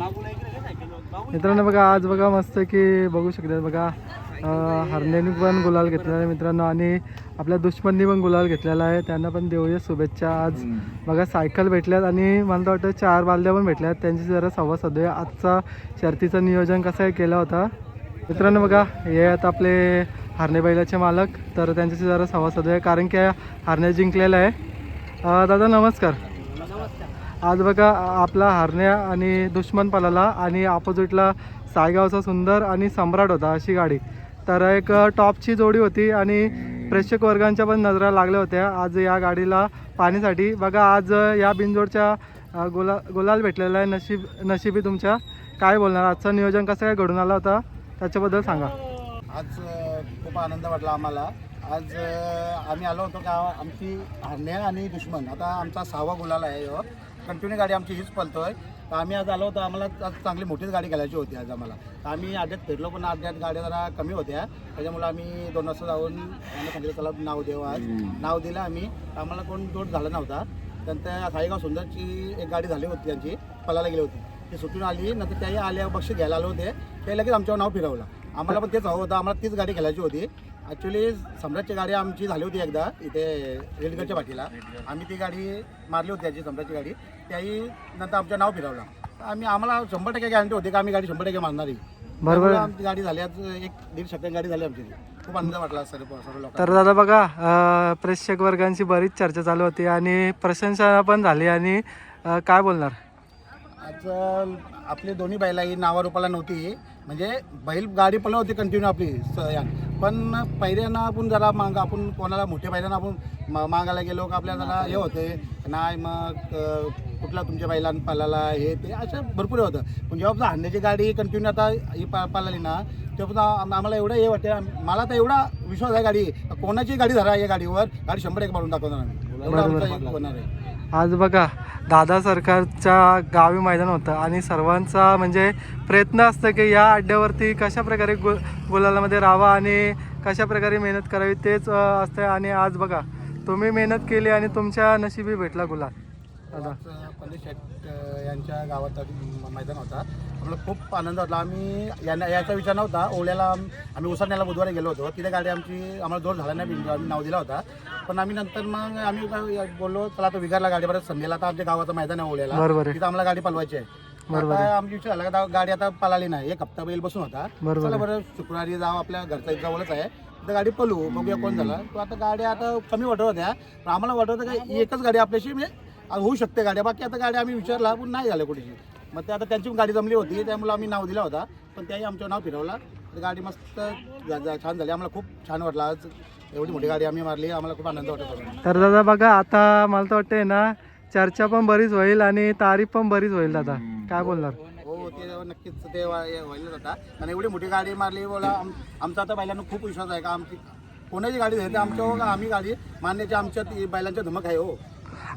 मित्रांनो बघा आज बघा मस्त की बघू शकता बघा हरण्यानी पण गुलाल घेतलेला आहे मित्रांनो आणि आपल्या दुश्मननी पण गुलाल घेतलेला आहे. त्यांना पण देऊया शुभेच्छा. आज बघा सायकल भेटल्यात आणि मला तर वाटतं 4 बालद्या पण भेटल्यात. त्यांची जरा संवाद साधूया. आजचा शर्तीचं नियोजन कसं आहे केलं होता मित्रांनो. बघा हे आता आपले हरणे बैलाचे मालक, तर त्यांच्याशी जरा संवाद साधूया कारण की हरणे जिंकलेला आहे. दादा नमस्कार. आज बघा आपला हरण्या आणि दुश्मन पळाला आणि ऑपोजिटला सायगावचा सुंदर आणि सम्राट होता अशी गाडी. तर एक टॉपची जोडी होती आणि प्रेक्षक वर्गांच्या पण नजरा लागल्या होत्या आज या गाडीला पाहण्यासाठी. बघा आज या बिनजोडच्या गुलाल भेटलेला आहे. नशिबी तुमच्या. काय बोलणार आजचं नियोजन कसं काय घडून आला होता त्याच्याबद्दल सांगा. आज खूप आनंद वाटला आम्हाला. आज आम्ही आलो होतो का आमची हरण्या आणि दुश्मन आता आमचा 6वा गुलाल आहे. कंटिन्यू गाडी आमची हीच पळतोय. तर आम्ही आज आलो होतो. आम्हाला आज चांगली मोठीच गाडी घालायची होती आज आम्हाला. तर आम्ही अड्ड्यात फिरलो पण अड्ड्यात गाड्या जरा कमी होत्या. त्याच्यामुळे आम्ही 2 वाजता जाऊन आम्ही सांगितलं त्याला नाव देऊ. आज नाव दिलं आम्ही. आम्हाला कोण जोड झाला नव्हता. नंतर साईगाव सुंदरची एक गाडी झाली होती त्यांची पळायला गेली होती. ती सुटून आली नंतर त्याही आल्या बक्षीस घ्यायला आलो होते. ते लगेच आमच्यावर नाव फिरवलं. आम्हाला पण तेच हवं होतं. आम्हाला तीच गाडी खेळायची होती. ॲक्च्युली सम्राटची गाडी आमची झाली होती एकदा इथे रेडगडच्या पाठीला. आम्ही ती गाडी मारली होती त्याची सम्राटची गाडी. त्याही नंतर आमचं नाव फिरवलं. आम्हाला 100% गॅरंटी होती की आम्ही गाडी 100% मारणारी. बरोबर आमची गाडी झाली आज 1-1.5 सेकंड गाडी झाली आमची. खूप आनंद वाटला सर्व लोक. तर दादा बघा प्रेक्षक वर्गांची बरीच चर्चा चालू होती आणि प्रशंसा पण झाली आणि काय बोलणार आज आपली दोन्ही बैलाही नावारूपाला नव्हती. म्हणजे बैल गाडी पळत होती कंटिन्यू आपली पण पहिल्यांदा आपण जरा आपण कोणाला मोठ्या बैलांना आपण मागायला गेलो का आपल्याला जरा हे होते नाही मग कुठला तुमच्या बैलांना पळाला हे ते असं भरपूर होतं. पण जेव्हा हरण्याची गाडी कंटिन्यू आता ही पळाली ना तेव्हा आम्हाला एवढं हे वाटतं. मला तर एवढा विश्वास आहे गाडी कोणाची गाडी धरा या गाडीवर गाडी 100% मारून दाखवणार आम्ही. एवढा आमचा होणार आहे. आज बघा दादा सरकारच्या गावी मैदान होतं आणि सर्वांचा म्हणजे प्रयत्न असतं की या अड्ड्यावरती कशा प्रकारे गुलालामध्ये राहावा आणि कशा प्रकारे मेहनत करावी तेच असतं. आणि आज बघा तुम्ही मेहनत केली आणि तुमच्या नशिबी भेटला गुलाल. दादा पंडित शेठ यांच्या गावात मैदान होता. आम्हाला खूप आनंद वाटला. आम्ही याचा विचार नव्हता. ओळ्याला आम्ही उसरण्याला बुधवारी गेलो होतो. तिथे गाडी आम्हाला जोर झाला नाही. आम्ही नाव दिला होता. पण आम्ही नंतर मग आम्ही बोललो चला तो विगारला गाडी बरं संध्याला आता आमच्या गावाचं मैदान आहे ओळ्याला. बरोबर तिथं आम्हाला गाडी पळवायची आहे. आता आमची विचार झाला का गाडी आता पळाली नाही. 1 हप्ता बैल बसून होता. चला बरं शुक्रवारी जाऊ आपल्या घरचा जवळच आहे तर गाडी पळू बघूया कोण झाला. तो आता गाड्या आता कमी वाटत होत्या पण आम्हाला वाटत होतं का एकच गाडी आपल्याशी म्हणजे होऊ शकते गाड्या. बाकी आता गाड्या आम्ही विचारला पण नाही झाल्या कुठेची. मग ते आता त्यांची गाडी जमली होती त्यामुळे आम्ही नाव दिला होता. पण त्याही आमचं नाव फिरवला. गाडी मस्त छान झाली. आम्हाला खूप छान वाटलं. आज एवढी मोठी गाडी आम्ही मारली. आम्हाला खूप आनंद वाटत. तर दादा बघा आता मला तर वाटतंय ना चर्चा पण बरीच होईल आणि तारीफ पण बरीच होईल. दादा काय बोलणार. हो ते नक्कीच ते व्हायलाच होता. आणि एवढी मोठी गाडी मारली बोला आमचा आता बैलांना खूप विश्वास आहे का आमची कोणाची गाडी धरते आमच्या हो का आम्ही गाडी मारण्याची आमच्या बैलांच्या धमक आहे. हो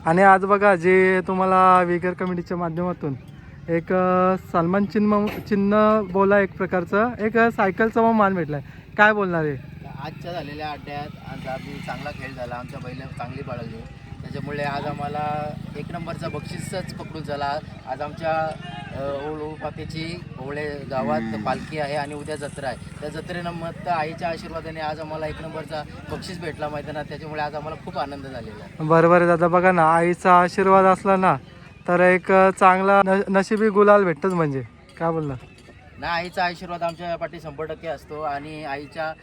आणि आज बघा जे तुम्हाला विगर कमिटीच्या माध्यमातून एक सन्मान चिन्ह बोला एक प्रकारचं एक सायकलचा मग मान भेटलाय. काय बोलणार आहे. आजच्या झालेल्या अड्ड्यात आज आम्ही चांगला खेळ झाला. आमच्या बैल चांगली पळाली त्याच्यामुळे आज आम्हाला 1 नंबरचा बक्षीसच पकडून झाला. आज आमच्या ओळपात्याची ओवळे गावात पालखी आहे आणि उद्या जत्रा आहे. त्या जत्रेनंतर आईच्या आशीर्वादाने आज आम्हाला 1 नंबरचा बक्षीस भेटला मैदानात. त्याच्यामुळे आज आम्हाला खूप आनंद झालेला आहे. बरोबर आहे दादा. बघा ना आईचा आशीर्वाद असला ना तर एक चांगला नशिबी गुलाल भेटतच म्हणजे काय बोलणार. ना आईचा आशीर्वाद आमच्या पाठी 100% असतो आणि आईच्या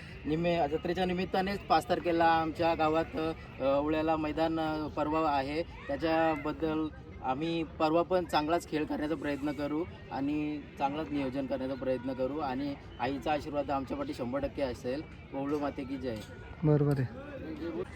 जत्रेच्या निमित्तानेच 5 तारखेला आमच्या गावात ओवळ्याला मैदान पर्व आहे. त्याच्याबद्दल आम्ही परवा पण चांगलाच खेळ करण्याचा प्रयत्न करू आणि चांगलाच नियोजन करण्याचा प्रयत्न करू आणि आईचा आशीर्वाद आमच्या पाठी 100% असेल. ओवळू माते की जय. बरोबर आहे.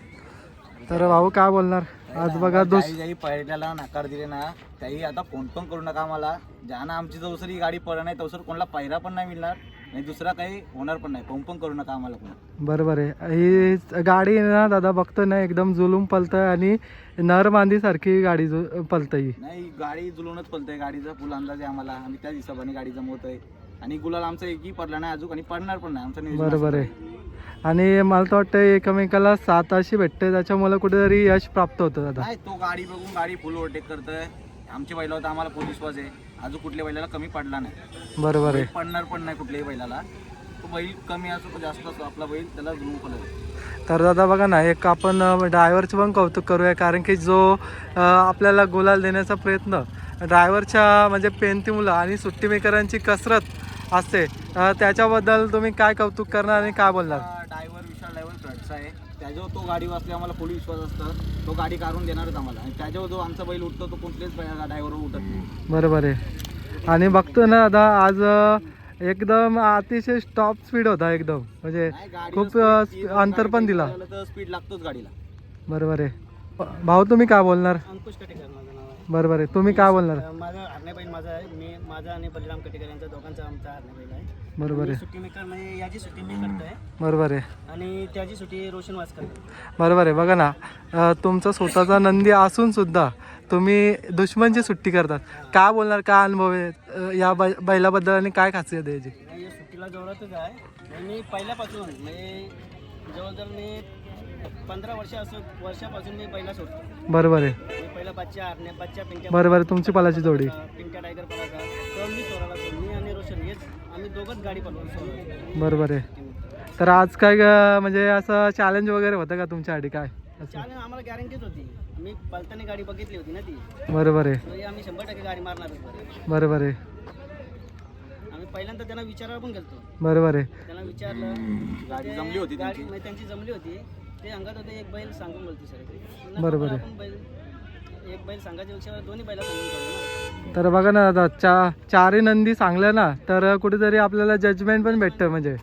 तर भाऊ काय बोलणार. आज बघा काही पहिल्याला नकार दिले ना काही आता फोन पण करू नका आम्हाला. ज्यानं आमची जवसर ही गाडी पडणार नाही तवसर कोणाला पहिरा पण नाही मिळणार आणि दुसरा काही होणार पण नाही. फोन पण करू नका आम्हाला कोण. बरोबर आहे. ही गाडी ना दादा बघतो ना एकदम जुलूम पलतय आणि नर मांदी सारखी गाडी पलतय. नाही गाडी जुलूनच पलतय. गाडीचा फुल अंदाज आहे आम्हाला. आम्ही त्या हिशोबाने गाडी जमवतोय आणि गुलाल आमचा एकही पडला नाही अजून आणि पडणार पण नाही. आमचं बरोबर आहे. आणि मला तर वाटतं एकमेकाला साथ अशी भेटते त्याच्यामुळे कुठेतरी यश प्राप्त होतं दादा. नाही तो गाडी बघून गाडी फुल ओव्हरटेक करतोय. आमची बैल होता आम्हाला फुल विश्वास आहे. अजून कुठल्या बैलाला कमी पडला नाही, बरोबर आहे. पडणार पण नाही कुठल्याही बैलाला. तो बैल कमी असो का जास्त असो, आपला बैल त्याला जुळून पळेल. तर दादा बघा ना, एक आपण ड्रायव्हरचं पण कौतुक करूया, कारण की जो आपल्याला गुलाल देण्याचा प्रयत्न ड्रायव्हरच्या म्हणजे पेनती मुलं आणि सुट्टी मेकरांची कसरत असते, त्याच्याबद्दल तुम्ही काय कौतुक करणार आणि काय बोलणार? ड्रायव्हर विशाल ड्रायव्हर कडचा आहे, त्याच्यावर तो गाडी वाचली आम्हाला फुल विश्वास असतं, तो गाडी काढून देणारच आम्हाला. आणि त्याच्यावर जो आमचा बैल उठतो तो कुठल्याच ड्रायव्हरवर उठत नाही. बरोबर आहे. आणि बघतो ना दादा, आज एकदम अतिशय टॉप स्पीड होता एकदम, म्हणजे खूप अंतर पण दिला. स्पीड लागतोच गाडीला. बरोबर आहे. भाऊ तुम्ही काय बोलणार? अंकुश कटेकर माझं नाव आहे. बरोबर आहे, तुम्ही काय बोलणार? माझा हरणे बैल माझा आहे, माझा आणि बलराम कटेकर यांचा दोघांचा आमचा हरणे बैल आहे. बरोबर आहे. सुट्टी मेकर म्हणजे याची सुट्टी मी करतोय बरोबर आहे. आणि त्याची सुट्टी रोशन वाच करतो. बरोबर आहे. बघा ना, तुमचा स्वतःचा नंदी असून सुद्धा तुम्ही दुश्मनची सुट्टी करतात. काय बोलणार, काय अनुभव आहे या बैलाबद्दल आणि काय खासियत आहे याची? या सुट्टीला जवळच आहे. मी पहिल्यापासून म्हणजे जवळजवळ मी 15 वर्षापासून मी बैला सोडतो. बरोबर आहे. मी पहिला बच्चा हरणे, बच्चा पिंट्या, बरोबर आहे. तुमची पलाची जोडी. पिंट्या टायगर पळायचा, तर मी सोडायला सोडतो. मी आणि रोशन हेच आम्ही दोघंच गाडी पळवून सोडतो. बरोबर आहे. तर आज काय म्हणजे असं चॅलेंज वगैरे होतं का तुमच्यासाठी काय असं? चॅलेंज आम्हाला गॅरंटीच होती. मी पलतानी गाडी बघितली होती ना ती, बरोबर आहे. तर आम्ही 100% गाडी मारणारच बरं. बरोबर आहे. आम्ही पहिल्यांदा त्यांना विचारायला पण गेलतो. बरोबर आहे. त्यांना विचारलं, गाडी जमली होती गाडी त्यांची. म्हणजे त्यांची जमली होती. ते अंगात होते एक बैल सांगून बोलते सर. बरोबर आहे. आपण बैल एक बैल सांगायच्या पेक्षा दोन्ही बैला सांगून करू ना. तर बघा ना दादा, चारही नंदी सांगल्या ना, तर कुठेतरी आपल्याला जजमेंट पण भेटतं. म्हणजे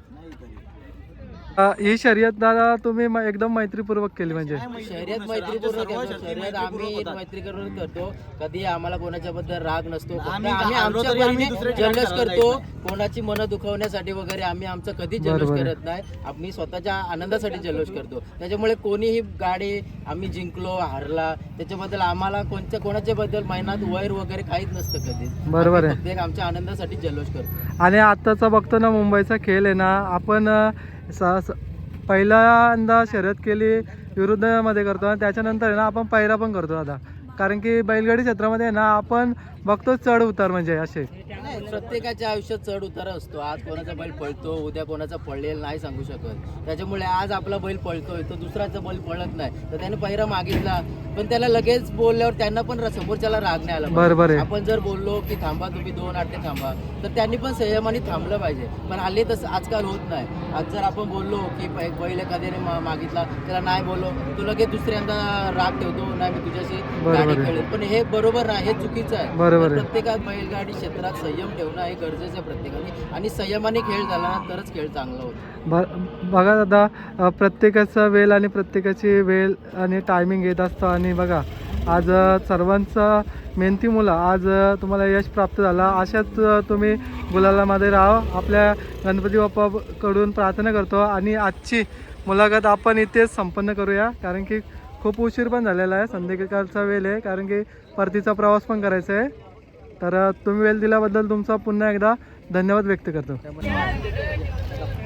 ही शर्यत दादा तुम्ही एकदम मैत्रीपूर्वक केली, म्हणजे शर्यत मैत्रीपूर्वक करतो. शर्यत आम्ही मैत्री करून करतो. कधी आम्हाला कोणाच्या बद्दल राग नसतो. फक्त आम्ही आमच्या परीने जल्लोष करतो. कोणाची मनं दुखवण्यासाठी वगैरे आम्ही आमचं कधी जल्लोष करत नाही. आम्ही स्वतःच्या आनंदासाठी जल्लोष करतो. त्याच्यामुळे कोणीही गाडी आम्ही जिंकलो हारला त्याच्याबद्दल आम्हाला कोणाच्या बद्दल महिन्यात वैर वगैरे काहीच नसतं कधीच. बरोबर आहे. फक्त एक आमच्या आनंदासाठी जल्लोष करतो. आणि आत्ताचा बघतो ना मुंबईचा खेळ आहे ना, आपण पहिल्यांदा शर्यत केली विरुद्धमध्ये करतो आणि त्याच्यानंतर आहे ना आपण पहिरा पण करतो आता, कारण की बैलगाडी क्षेत्रामध्ये आहे ना आपण बघतो चढ उतार म्हणजे असे. नाही, प्रत्येकाच्या आयुष्यात चढ उतार असतो. आज कोणाचा बैल पळतो, उद्या कोणाचा पळलेला नाही सांगू शकत. त्याच्यामुळे आज आपला बैल पळतोय तो दुसऱ्याचा बैल पळत नाही, तर त्याने पहिरा मागितला पण त्याला लगेच बोलल्यावर त्यांना पण समोरच्याला राग नाही आला. बरोबर आहे. आपण जर बोललो की थांबा तुम्ही 2 आठे थांबा, तर त्यांनी पण संयमाने थांबलं पाहिजे. पण हल्ली तसं आजकाल होत नाही. आज जर आपण बोललो की बैल एखाद्याने मागितला त्याला नाही बोललो, तो लगेच दुसऱ्यांदा राग ठेवतो, नाही मी तुझ्याशी गाडी खेळेल. पण हे बरोबर नाही, हे चुकीचं आहे. बरोबर आहे. प्रत्येकात बैलगाडी क्षेत्रात संयम ठेवणं हे गरजेचं आहे प्रत्येकाने, आणि संयमाने खेळ झाला ना तरच खेळ चांगला होतो. बघा दादा, प्रत्येकाचा वेळ आणि प्रत्येकाची वेळ आणि टायमिंग येत असतं. आणि बघा आज सर्वांचा मेहनती मुलं आज तुम्हाला यश प्राप्त झाला. अशाच तुम्ही गुलालामध्ये राहा, आपल्या गणपती बाप्पाकडून प्रार्थना करतो. आणि आजची मुलाखत आपण इथेच संपन्न करूया, कारण की खूप उशीर पण झालेला आहे, संध्याकाळचा वेळ आहे, कारण की परतीचा प्रवास पण करायचा आहे. तर तुम्ही वेळ दिल्याबद्दल तुमचा पुन्हा एकदा धन्यवाद व्यक्त करतो.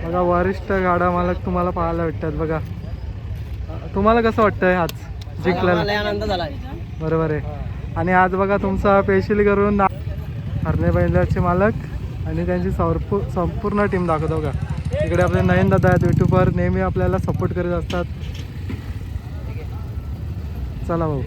बघा वरिष्ठ गाडा मालक तुम्हाला पाहायला भेटतात. बघा तुम्हाला कसं वाटतंय आज जिंकल्याला? आनंद झाला. बरोबर आहे. आणि आज बघा तुमचा पेशील करून हरणे बैलाचे मालक आणि त्यांची संपूर्ण टीम दाखवतो. का इकडे आपले नयन दादा आहेत, यूट्यूबवर नेहमी आपल्याला सपोर्ट करत असतात. चला भाऊ.